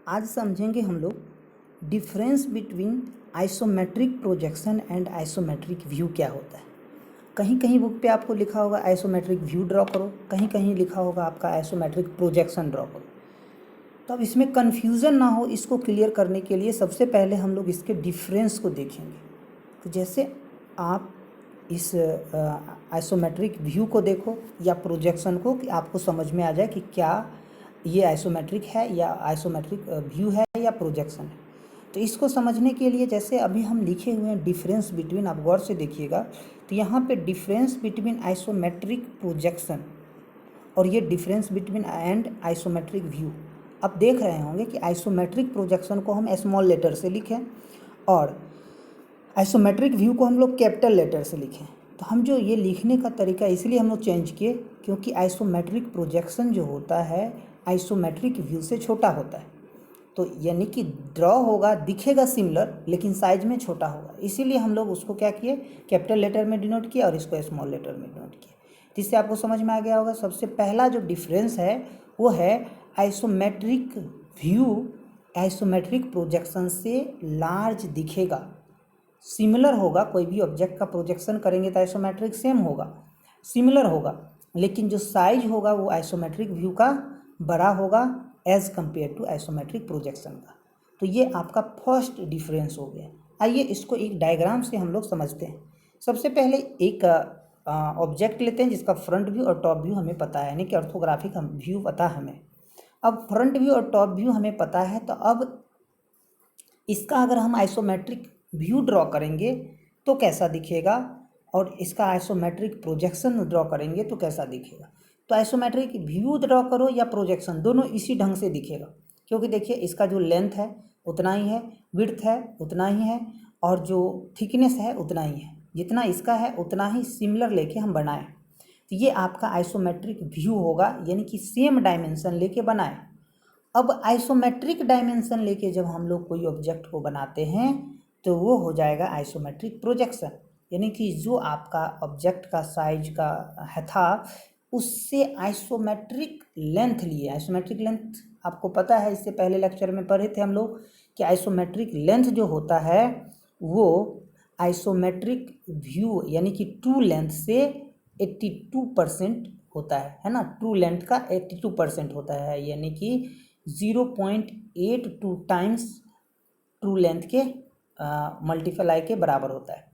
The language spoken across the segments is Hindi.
आज समझेंगे हम लोग difference between isometric projection and isometric view क्या होता है। कहीं कहीं बुक पे आपको लिखा होगा आइसोमेट्रिक व्यू ड्रॉ करो, कहीं कहीं लिखा होगा आपका आइसोमेट्रिक प्रोजेक्शन ड्रॉ करो। तो अब इसमें कन्फ्यूज़न ना हो, इसको क्लियर करने के लिए सबसे पहले हम लोग इसके डिफरेंस को देखेंगे। तो जैसे आप इस आइसोमेट्रिक व्यू को देखो या प्रोजेक्शन को, कि आपको समझ में आ जाए कि क्या ये आइसोमेट्रिक है या आइसोमेट्रिक व्यू है या प्रोजेक्शन है। तो इसको समझने के लिए जैसे अभी हम लिखे हुए हैं डिफरेंस बिटवीन, आप गौर से देखिएगा तो यहाँ पे डिफरेंस बिटवीन आइसोमेट्रिक प्रोजेक्शन और ये difference between and isometric view. आप देख रहे होंगे कि आइसोमेट्रिक प्रोजेक्शन को हम स्मॉल लेटर से लिखें और आइसोमेट्रिक व्यू को हम लोग कैपिटल लेटर से लिखें। तो हम जो ये लिखने का तरीका इसलिए हम लोग चेंज किए क्योंकि आइसोमेट्रिक प्रोजेक्शन जो होता है आइसोमेट्रिक व्यू से छोटा होता है। तो यानी कि ड्रॉ होगा, दिखेगा सिमिलर लेकिन साइज में छोटा होगा, इसीलिए हम लोग उसको क्या किए, कैपिटल लेटर में डिनोट किया और इसको स्मॉल लेटर में डिनोट किया। जिससे आपको समझ में आ गया होगा। सबसे पहला जो डिफरेंस है वो है आइसोमेट्रिक व्यू आइसोमेट्रिक प्रोजेक्शन से लार्ज दिखेगा, सिमिलर होगा। कोई भी ऑब्जेक्ट का प्रोजेक्शन करेंगे तो आइसोमेट्रिक सेम होगा, सिमिलर होगा, लेकिन जो साइज होगा वो आइसोमेट्रिक व्यू का बड़ा होगा as compared to isometric projection का। तो ये आपका फर्स्ट डिफरेंस हो गया। आइए इसको एक डायग्राम से हम लोग समझते हैं। सबसे पहले एक ऑब्जेक्ट लेते हैं जिसका फ्रंट व्यू और टॉप व्यू हमें पता है, यानी कि ऑर्थोग्राफिक व्यू पता है हमें। अब फ्रंट व्यू और टॉप व्यू हमें पता है, तो अब इसका अगर हम आइसोमेट्रिक व्यू ड्रॉ करेंगे तो कैसा दिखेगा और इसका आइसोमेट्रिक प्रोजेक्शन ड्रॉ करेंगे तो कैसा दिखेगा। तो आइसोमेट्रिक व्यू ड्रॉ करो या प्रोजेक्शन, दोनों इसी ढंग से दिखेगा। क्योंकि देखिए इसका जो लेंथ है उतना ही है, विड्थ है उतना ही है और जो थिकनेस है उतना ही है, जितना इसका है उतना ही सिमिलर लेके हम बनाएं तो ये आपका आइसोमेट्रिक व्यू होगा, यानी कि सेम डायमेंशन लेके बनाएं। अब आइसोमेट्रिक डायमेंशन लेके जब हम लोग कोई ऑब्जेक्ट को बनाते हैं तो वो हो जाएगा आइसोमेट्रिक प्रोजेक्शन, यानी कि जो आपका ऑब्जेक्ट का साइज का है था उससे आइसोमेट्रिक लेंथ लिए। आइसोमेट्रिक लेंथ आपको पता है, इससे पहले लेक्चर में पढ़े थे हम लोग कि आइसोमेट्रिक लेंथ जो होता है वो आइसोमेट्रिक व्यू यानी कि ट्रू लेंथ से 82% होता है ना। ट्रू लेंथ का 82% होता है, यानी कि 0.82 टाइम्स ट्रू लेंथ के मल्टीप्लाई के बराबर होता है।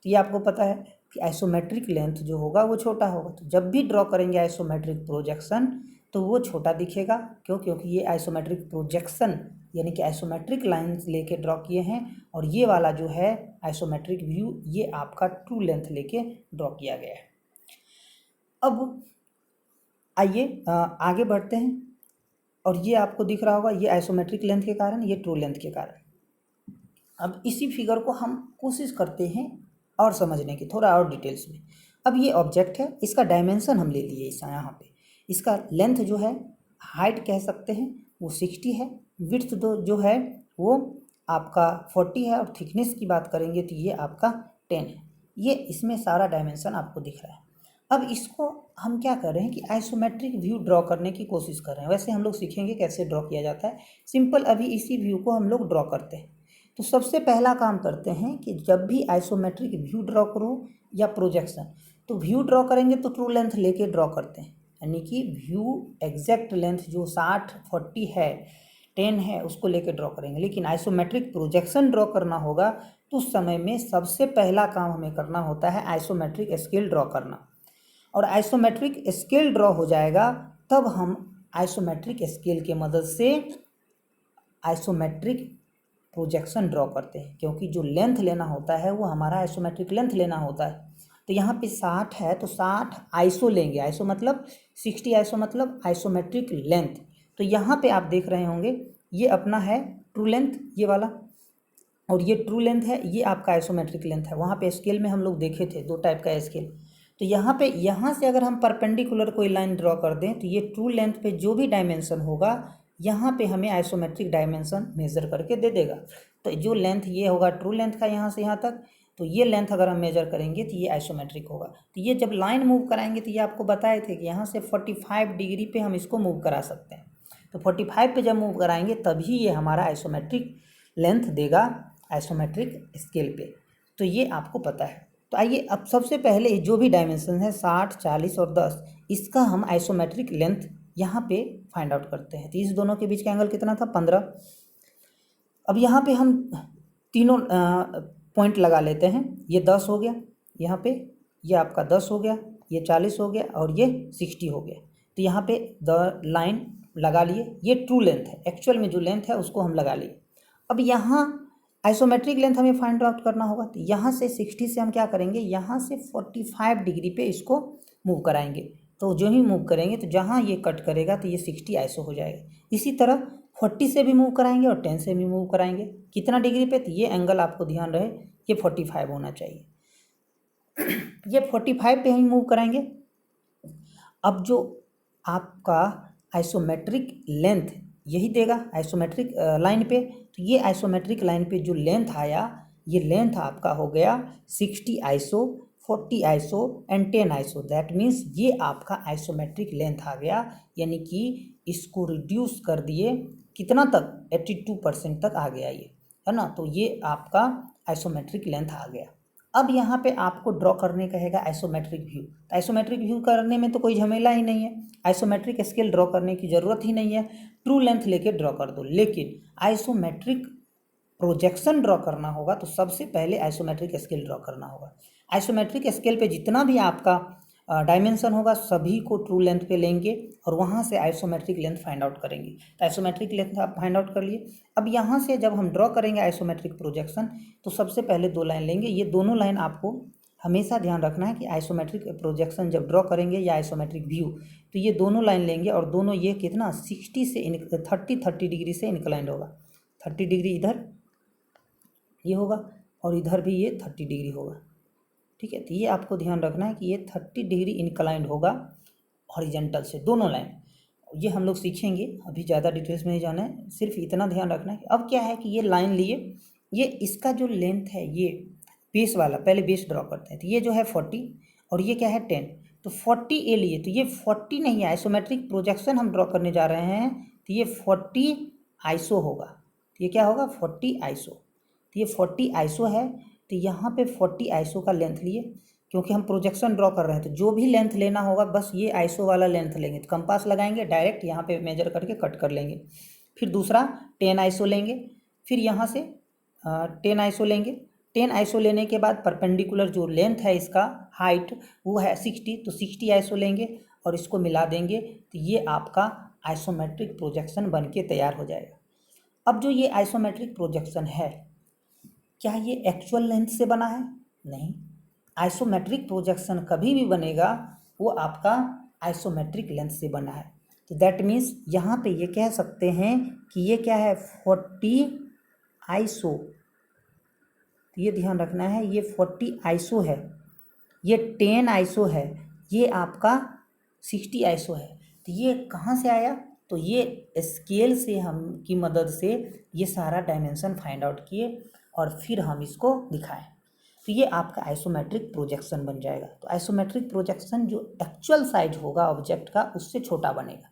तो ये आपको पता है कि आइसोमेट्रिक लेंथ जो होगा वो छोटा होगा। तो जब भी ड्रॉ करेंगे आइसोमेट्रिक प्रोजेक्शन तो वो छोटा दिखेगा। क्यों? क्योंकि ये आइसोमेट्रिक प्रोजेक्शन यानी कि आइसोमेट्रिक लाइंस लेके ड्रॉ किए हैं और ये वाला जो है आइसोमेट्रिक व्यू ये आपका ट्रू लेंथ लेके ड्रॉ किया गया है। अब आइए आगे बढ़ते हैं और ये आपको दिख रहा होगा, ये आइसोमेट्रिक लेंथ के कारण, ये ट्रू लेंथ के कारण। अब इसी फिगर को हम कोशिश करते हैं और समझने की थोड़ा और डिटेल्स में। अब ये ऑब्जेक्ट है, इसका डायमेंशन हम ले लिए इस यहाँ पे। इसका लेंथ जो है, हाइट कह सकते हैं, वो 60 है। विड्थ जो है वो आपका 40 है और थिकनेस की बात करेंगे तो ये आपका 10 है। ये इसमें सारा डायमेंशन आपको दिख रहा है। अब इसको हम क्या कर रहे हैं कि आइसोमेट्रिक व्यू ड्रॉ करने की कोशिश कर रहे हैं। वैसे हम लोग सीखेंगे कैसे ड्रॉ किया जाता है। सिंपल अभी इसी व्यू को हम लोग ड्रॉ करते हैं। तो सबसे पहला काम करते हैं कि जब भी आइसोमेट्रिक व्यू ड्रॉ करो या प्रोजेक्शन, तो व्यू ड्रॉ करेंगे तो ट्रू लेंथ लेके ड्रॉ करते हैं, यानी कि व्यू एग्जैक्ट लेंथ जो 60, 40 है, 10 है उसको लेके ड्रॉ करेंगे। लेकिन आइसोमेट्रिक प्रोजेक्शन ड्रॉ करना होगा तो उस समय में सबसे पहला काम हमें करना होता है आइसोमेट्रिक स्केल ड्रॉ करना। और आइसोमेट्रिक स्केल ड्रॉ हो जाएगा तब हम आइसोमेट्रिक स्केल की मदद से आइसोमेट्रिक प्रोजेक्शन ड्रॉ करते हैं, क्योंकि जो लेंथ लेना होता है वो हमारा आइसोमेट्रिक लेंथ लेना होता है। तो यहाँ पे 60 है तो 60 आइसो लेंगे, आइसो मतलब 60, आइसो मतलब आइसोमेट्रिक लेंथ। तो यहाँ पे आप देख रहे होंगे ये अपना है ट्रू लेंथ ये वाला, और ये ट्रू लेंथ है, ये आपका आइसोमेट्रिक लेंथ है। वहाँ पे स्केल में हम लोग देखे थे 2 टाइप का स्केल। तो यहाँ पे यहाँ से अगर हम परपेंडिकुलर कोई लाइन ड्रॉ कर दें तो ये ट्रू लेंथ पे जो भी डायमेंशन होगा यहाँ पे हमें आइसोमेट्रिक डायमेंशन मेज़र करके दे देगा। तो जो लेंथ ये होगा ट्रू लेंथ का यहाँ से यहाँ तक, तो ये लेंथ अगर हम मेजर करेंगे तो ये आइसोमेट्रिक होगा। तो ये जब लाइन मूव कराएंगे तो ये आपको बताए थे कि यहाँ से 45 डिग्री पे हम इसको मूव करा सकते हैं। तो 45 पे जब मूव कराएंगे तभी ये हमारा आइसोमेट्रिक लेंथ देगा आइसोमेट्रिक स्केल पे। तो ये आपको पता है। तो आइए अब सबसे पहले जो भी डायमेंशन है 60, 40 और 10, इसका हम आइसोमेट्रिक लेंथ यहाँ पे फाइंड आउट करते हैं। तो इस दोनों के बीच का एंगल कितना था? 15। अब यहाँ पे हम तीनों पॉइंट लगा लेते हैं। ये 10 हो गया यहाँ पे, ये आपका 10 हो गया, ये 40 हो गया और ये 60 हो गया। तो यहाँ पे द लाइन लगा लिए। ये ट्रू लेंथ है, एक्चुअल में जो लेंथ है उसको हम लगा लिए। अब यहाँ आइसोमेट्रिक लेंथ हमें फाइंड आउट करना होगा। तो यहाँ से 60 से हम क्या करेंगे, यहाँ से 45 डिग्री पे इसको मूव कराएंगे। तो जो ही मूव करेंगे तो जहाँ ये कट करेगा तो ये 60 आइसो हो जाएगा। इसी तरह 40 से भी मूव कराएंगे और 10 से भी मूव कराएंगे। कितना डिग्री पे? तो ये एंगल आपको ध्यान रहे, ये 45 होना चाहिए। ये 45 पे हम मूव कराएंगे। अब जो आपका आइसोमेट्रिक लेंथ यही देगा आइसोमेट्रिक लाइन पे। तो ये आइसोमेट्रिक लाइन पे जो लेंथ आया, ये लेंथ आपका हो गया 60 iso, 40 iso and 10 iso. That means ये आपका आइसोमेट्रिक लेंथ आ गया। यानी कि इसको रिड्यूस कर दिए कितना तक? 82% तक आ गया ये, है ना। तो ये आपका आइसोमेट्रिक लेंथ आ गया। अब यहाँ पे आपको ड्रॉ करने का हैगा आइसोमेट्रिक व्यू। तो आइसोमेट्रिक व्यू करने में तो कोई झमेला ही नहीं है, आइसोमेट्रिक स्केल ड्रॉ करने की ज़रूरत ही नहीं है, ट्रू लेंथ लेके ड्रॉ कर दो। लेकिन आइसोमेट्रिक प्रोजेक्शन ड्रॉ करना होगा तो सबसे पहले आइसोमेट्रिक स्केल ड्रॉ करना होगा। आइसोमेट्रिक स्केल पे जितना भी आपका डायमेंशन होगा सभी को ट्रू लेंथ पे लेंगे और वहाँ से आइसोमेट्रिक लेंथ फाइंड आउट करेंगे। तो आइसोमेट्रिक लेंथ आप फाइंड आउट कर लिए। अब यहाँ से जब हम ड्रॉ करेंगे आइसोमेट्रिक प्रोजेक्शन तो सबसे पहले 2 लाइन लेंगे। ये दोनों लाइन आपको हमेशा ध्यान रखना है कि आइसोमेट्रिक प्रोजेक्शन जब ड्रॉ करेंगे या आइसोमेट्रिक व्यू तो ये दोनों लाइन लेंगे और दोनों ये कितना 60 से 30 डिग्री से इंक्लाइंड होगा। 30 डिग्री इधर ये होगा और इधर भी ये 30 डिग्री होगा। ठीक है, तो ये आपको ध्यान रखना है कि ये 30 डिग्री इंक्लाइंड होगा हॉरिजॉन्टल से, दोनों लाइन। ये हम लोग सीखेंगे, अभी ज़्यादा डिटेल्स में नहीं जाना है, सिर्फ इतना ध्यान रखना है। अब क्या है कि ये लाइन लिए, ये इसका जो लेंथ है ये बेस वाला, पहले बेस ड्रॉ करते हैं। तो ये जो है 40 और ये क्या है 10। तो 40 ए लिए, तो ये 40 नहीं है, आइसोमेट्रिक प्रोजेक्शन हम ड्रॉ करने जा रहे हैं तो ये 40 आइसो होगा। तो ये क्या होगा 40 आइसो। तो ये 40 आइसो है। तो यहाँ पे 40 आइसो का लेंथ लिए, क्योंकि हम प्रोजेक्शन ड्रॉ कर रहे हैं तो जो भी लेंथ लेना होगा बस ये आइसो वाला लेंथ लेंगे। तो कंपास लगाएंगे, डायरेक्ट यहाँ पे मेजर करके कट कर लेंगे। फिर दूसरा 10 आइसो लेंगे, फिर यहाँ से 10 आइसो लेंगे। 10 आइसो लेने के बाद परपेंडिकुलर जो लेंथ है इसका हाइट वो है 60, तो 60 आइसो लेंगे और इसको मिला देंगे। तो ये आपका आइसोमेट्रिक प्रोजेक्शन बन के तैयार हो जाएगा। अब जो ये आइसोमेट्रिक प्रोजेक्शन है क्या ये एक्चुअल लेंथ से बना है? नहीं, आइसोमेट्रिक प्रोजेक्शन कभी भी बनेगा वो आपका आइसोमेट्रिक लेंथ से बना है। तो दैट मीन्स यहाँ पे ये कह सकते हैं कि ये क्या है 40 आइसो। तो ये ध्यान रखना है, ये 40 आइसो है, ये 10 आइसो है, ये आपका 60 आइसो है। तो ये कहाँ से आया? तो ये स्केल से हम की मदद से ये सारा डायमेंशन फाइंड आउट किए और फिर हम इसको दिखाएं। तो ये आपका आइसोमेट्रिक प्रोजेक्शन बन जाएगा। तो आइसोमेट्रिक प्रोजेक्शन जो एक्चुअल साइज होगा ऑब्जेक्ट का उससे छोटा बनेगा।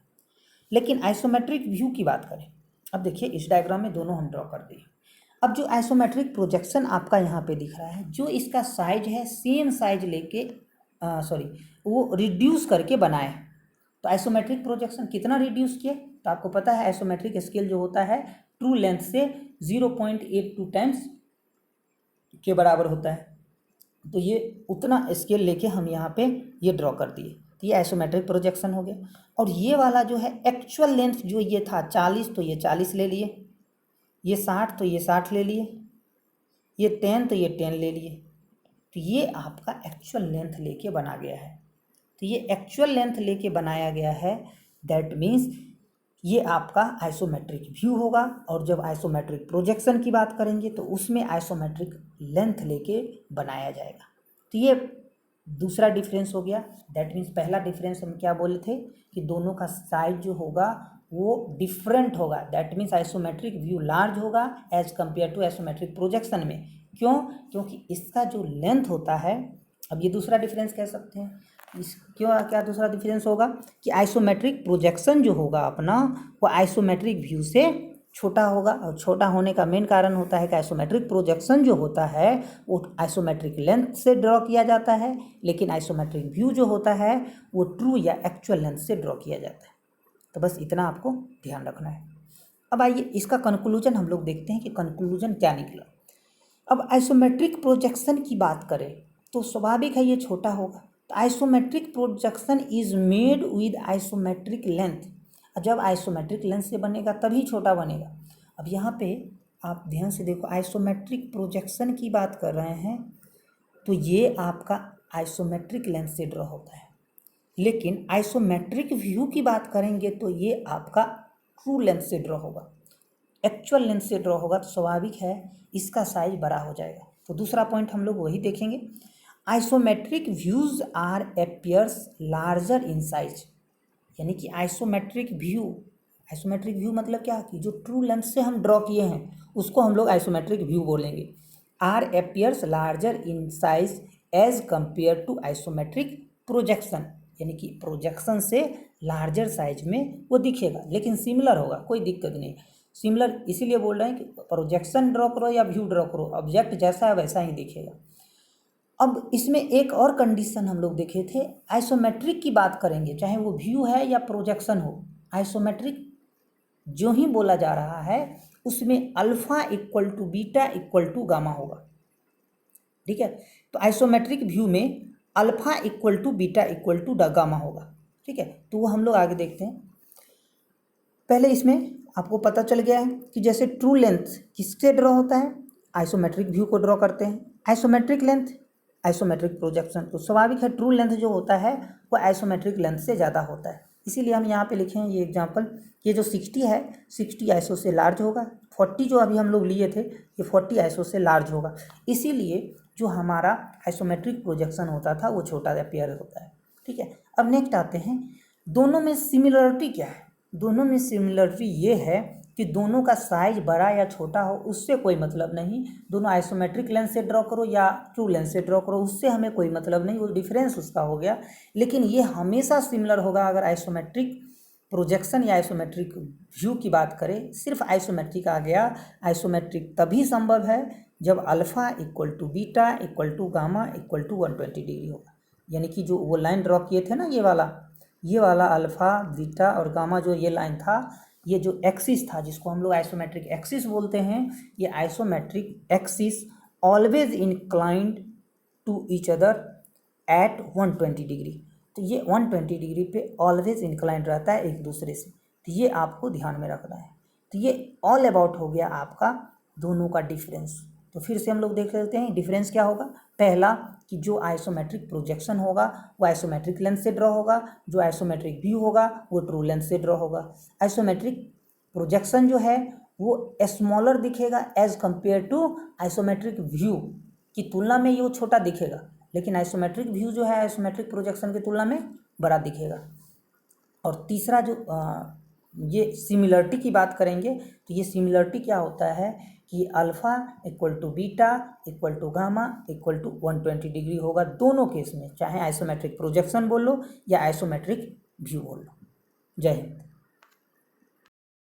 लेकिन आइसोमेट्रिक व्यू की बात करें, अब देखिए इस डायग्राम में दोनों हम ड्रॉ कर दिए। अब जो आइसोमेट्रिक प्रोजेक्शन आपका यहाँ पे दिख रहा है, जो इसका साइज है सेम साइज लेके वो रिड्यूस करके बनाए। तो आइसोमेट्रिक प्रोजेक्शन कितना रिड्यूस किए? तो आपको पता है आइसोमेट्रिक स्केल जो होता है ट्रू लेंथ से 0.82 टाइम्स के बराबर होता है। तो ये उतना स्केल लेके हम यहाँ पे ये ड्रॉ कर दिए। तो ये आइसोमेट्रिक प्रोजेक्शन हो गया। और ये वाला जो है एक्चुअल लेंथ जो ये था 40, तो ये 40 ले लिए, ये 60 तो ये 60 ले लिए, ये 10 तो ये 10 ले लिए। तो ये आपका एक्चुअल लेंथ लेके बना गया है। तो ये एक्चुअल लेंथ लेके बनाया गया है, दैट मीन्स ये आपका आइसोमेट्रिक व्यू होगा। और जब आइसोमेट्रिक प्रोजेक्शन की बात करेंगे तो उसमें आइसोमेट्रिक लेंथ लेके बनाया जाएगा। तो ये दूसरा डिफरेंस हो गया। दैट मीन्स पहला डिफरेंस हम क्या बोले थे कि दोनों का साइज जो होगा वो डिफरेंट होगा। That means isometric view large होगा as compare to isometric projection में। क्यों? क्योंकि इसका जो लेंथ होता है, अब ये दूसरा डिफरेंस कह सकते हैं, इस क्यों क्या दूसरा डिफरेंस होगा कि आइसोमेट्रिक प्रोजेक्शन जो होगा अपना वो आइसोमेट्रिक व्यू से छोटा होगा, और छोटा होने का मेन कारण होता है कि आइसोमेट्रिक प्रोजेक्शन जो होता है वो आइसोमेट्रिक लेंथ से ड्रॉ किया जाता है, लेकिन आइसोमेट्रिक व्यू जो होता है वो ट्रू या एक्चुअल लेंथ से ड्रॉ किया जाता है। तो बस इतना आपको ध्यान रखना है। अब आइए इसका कंक्लूजन हम लोग देखते हैं कि कंक्लूजन क्या निकला। अब आइसोमेट्रिक प्रोजेक्शन की बात करें तो स्वाभाविक है ये छोटा होगा। तो isometric projection is made with isometric length. जब आइसोमेट्रिक लेंथ से बनेगा तभी छोटा बनेगा। अब यहाँ पे आप ध्यान से देखो, आइसोमेट्रिक प्रोजेक्शन की बात कर रहे हैं तो ये आपका आइसोमेट्रिक लेंथ से ड्रॉ होता है, लेकिन आइसोमेट्रिक व्यू की बात करेंगे तो ये आपका ट्रू लेंथ से ड्रॉ होगा, एक्चुअल लेंथ से ड्रॉ होगा। तो स्वाभाविक है इसका साइज बड़ा हो जाएगा। तो दूसरा पॉइंट हम लोग वही देखेंगे, isometric views are appears larger in size. यानी कि आइसोमेट्रिक व्यू मतलब क्या कि जो ट्रू लेंथ से हम ड्रॉ किए हैं उसको हम लोग आइसोमेट्रिक व्यू बोलेंगे। Are appears larger in size as compared to isometric projection, यानी कि प्रोजेक्शन से लार्जर साइज में वो दिखेगा, लेकिन सिमिलर होगा, कोई दिक्कत नहीं। सिमिलर इसीलिए बोल रहे हैं कि प्रोजेक्शन ड्रॉ करो या व्यू ड्रॉ करो, ऑब्जेक्ट जैसा है वैसा ही दिखेगा। अब इसमें एक और कंडीशन हम लोग देखे थे, आइसोमेट्रिक की बात करेंगे चाहे वो व्यू है या प्रोजेक्शन हो, आइसोमेट्रिक जो ही बोला जा रहा है उसमें alpha equal to beta equal to gamma होगा। ठीक है, तो आइसोमेट्रिक व्यू में alpha equal to beta equal to gamma होगा। ठीक है, तो वो हम लोग आगे देखते हैं। पहले इसमें आपको पता चल गया है कि जैसे ट्रू लेंथ किससे ड्रॉ होता है, आइसोमेट्रिक व्यू को ड्रॉ करते हैं। आइसोमेट्रिक लेंथ आइसोमेट्रिक प्रोजेक्शन, तो स्वाभाविक है ट्रू लेंथ जो होता है वो आइसोमेट्रिक लेंथ से ज़्यादा होता है। इसीलिए हम यहाँ पे लिखे हैं ये एग्जांपल, ये जो 60 है 60 आइसो से लार्ज होगा, 40 जो अभी हम लोग लिए थे ये 40 आइसो से लार्ज होगा। इसीलिए जो हमारा आइसोमेट्रिक प्रोजेक्शन होता था वो छोटा अपीयर होता है। ठीक है, अब नेक्स्ट आते हैं, दोनों में सिमिलरिटी क्या है। दोनों में सिमिलरिटी ये है कि दोनों का साइज बड़ा या छोटा हो उससे कोई मतलब नहीं, दोनों आइसोमेट्रिक लेंथ से ड्रॉ करो या ट्रू लेंथ से ड्रॉ करो उससे हमें कोई मतलब नहीं, वो डिफरेंस उसका हो गया। लेकिन ये हमेशा सिमिलर होगा अगर आइसोमेट्रिक प्रोजेक्शन या आइसोमेट्रिक व्यू की बात करें। सिर्फ आइसोमेट्रिक आ गया, आइसोमेट्रिक तभी संभव है जब alpha equal to beta equal to gamma equal to 120 degree होगा। यानी कि जो वो लाइन ड्रॉ किए थे ना, ये वाला अल्फा बीटा और गामा जो ये लाइन था, ये जो एक्सिस था जिसको हम लोग आइसोमेट्रिक एक्सिस बोलते हैं, ये isometric axis always inclined to each other at 120 degree. तो ये 120 डिग्री पे ऑलवेज इंक्लाइंड रहता है एक दूसरे से, तो ये आपको ध्यान में रखना है। तो ये ऑल अबाउट हो गया आपका दोनों का डिफरेंस। तो फिर से हम लोग देख लेते हैं डिफरेंस क्या होगा। पहला कि जो आइसोमेट्रिक प्रोजेक्शन होगा वो आइसोमेट्रिक लेंथ से ड्रॉ होगा, जो आइसोमेट्रिक व्यू होगा वो ट्रू लेंथ से ड्रॉ होगा। आइसोमेट्रिक प्रोजेक्शन जो है वो स्मॉलर दिखेगा as compared to isometric view की तुलना में, ये वो छोटा दिखेगा, लेकिन आइसोमेट्रिक व्यू जो है आइसोमेट्रिक प्रोजेक्शन की तुलना में बड़ा दिखेगा। और तीसरा जो ये सिमिलरिटी की बात करेंगे तो ये सिमिलरिटी क्या होता है कि alpha equal to beta equal to gamma equal to 120 degree होगा दोनों केस में, चाहे आइसोमेट्रिक प्रोजेक्शन बोल लो या आइसोमेट्रिक व्यू बोल लो। जय हिंद।